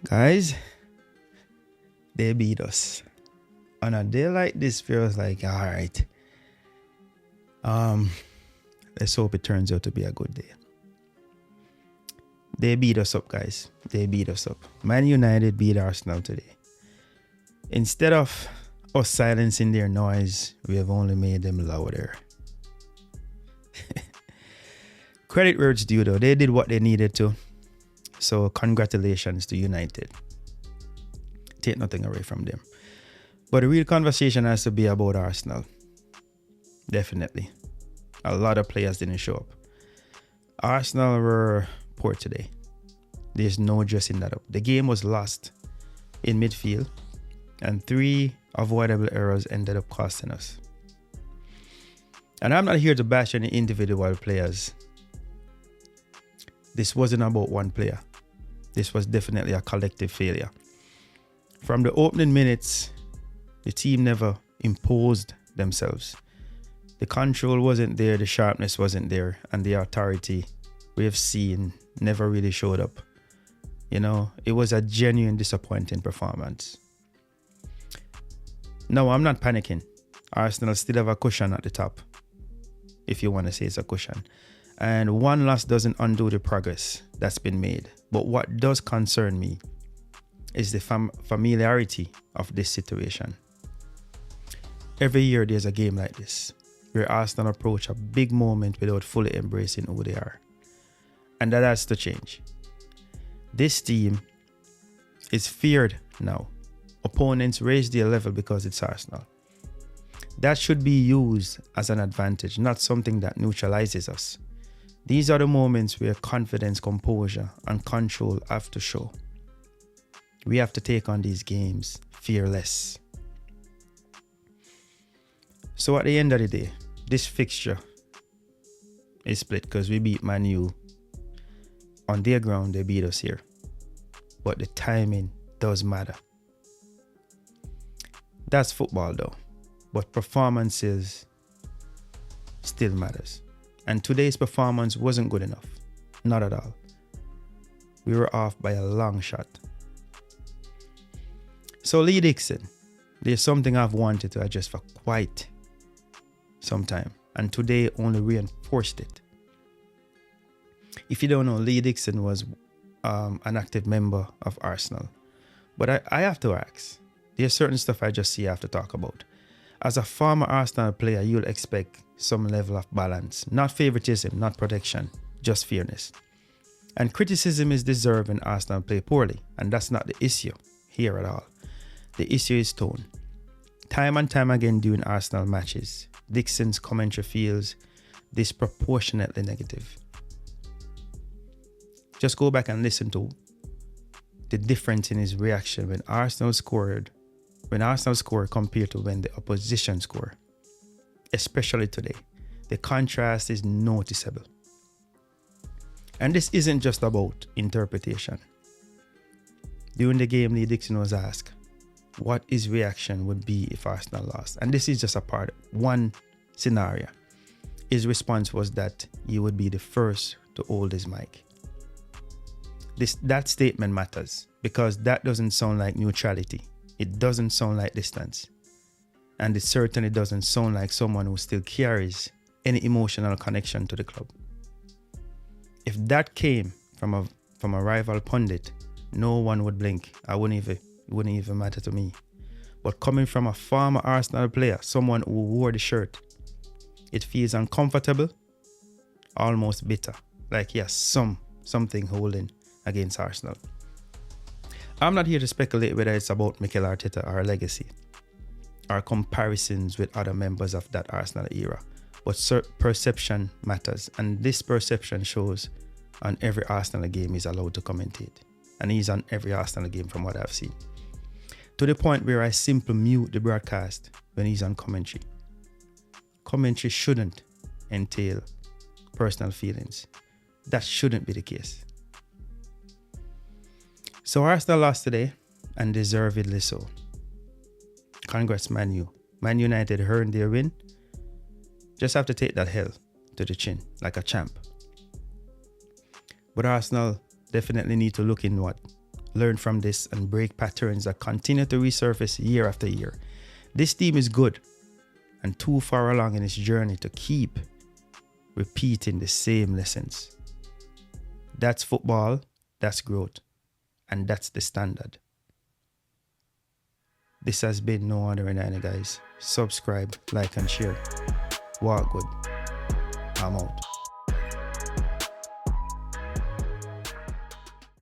Guys, they beat us. On a day like this, feels like, all right. Let's hope it turns out to be a good day. They beat us up, guys. They beat us up. Man United beat Arsenal today. Instead of us silencing their noise, we have only made them louder. Credit where it's due, though. They did what they needed to. So congratulations to United. Take nothing away from them. But the real conversation has to be about Arsenal. Definitely. A lot of players didn't show up. Arsenal were poor today. There's no dressing that up. The game was lost in midfield, and 3 avoidable errors ended up costing us. And I'm not here to bash any individual players. This wasn't about one player. This was definitely a collective failure. From the opening minutes, the team never imposed themselves. The control wasn't there, the sharpness wasn't there, and the authority we have seen never really showed up. You know, it was a genuine disappointing performance. No, I'm not panicking. Arsenal still have a cushion at the top, if you want to say it's a cushion. And one loss doesn't undo the progress that's been made. But what does concern me is the familiarity of this situation. Every year there's a game like this, where Arsenal approach a big moment without fully embracing who they are. And that has to change. This team is feared now. Opponents raise their level because it's Arsenal. That should be used as an advantage, not something that neutralizes us. These are the moments where confidence, composure, and control have to show. We have to take on these games fearless. So at the end of the day, this fixture is split because we beat Man U. On their ground, they beat us here. But the timing does matter. That's football though. But performances still matters. And today's performance wasn't good enough. Not at all. We were off by a long shot. So Lee Dixon, there's something I've wanted to address for quite some time. And today only reinforced it. If you don't know, Lee Dixon was an active member of Arsenal. But I have to ask. There's certain stuff I just see I have to talk about. As a former Arsenal player, you'll expect some level of balance. Not favoritism, not protection, just fairness. And criticism is deserved when Arsenal play poorly. And that's not the issue here at all. The issue is tone. Time and time again during Arsenal matches, Dixon's commentary feels disproportionately negative. Just go back and listen to the difference in his reaction when Arsenal scored compared to when the opposition scored. Especially today. The contrast is noticeable. And this isn't just about interpretation. During the game, Lee Dixon was asked what his reaction would be if Arsenal lost. And this is just one scenario. His response was that he would be the first to hold his mic. That statement matters because that doesn't sound like neutrality. It doesn't sound like distance. And it certainly doesn't sound like someone who still carries any emotional connection to the club. If that came from a rival pundit, no one would blink. It wouldn't even matter to me. But coming from a former Arsenal player, someone who wore the shirt, it feels uncomfortable, almost bitter. Like yes, something holding against Arsenal. I'm not here to speculate whether it's about Mikel Arteta or legacy, or comparisons with other members of that Arsenal era. But perception matters, and this perception shows on every Arsenal game he's allowed to commentate. And he's on every Arsenal game from what I've seen. To the point where I simply mute the broadcast when he's on commentary. Commentary shouldn't entail personal feelings. That shouldn't be the case. So Arsenal lost today, and deservedly so. Congrats, Man U. Man United earned their win. Just have to take that L to the chin like a champ. But Arsenal definitely need to look inward learn from this, and break patterns that continue to resurface year after year. This team is good and too far along in its journey to keep repeating the same lessons. That's football, that's growth, and that's the standard. This has been No Other Than, guys. Subscribe, like, and share. Walk good. I'm out.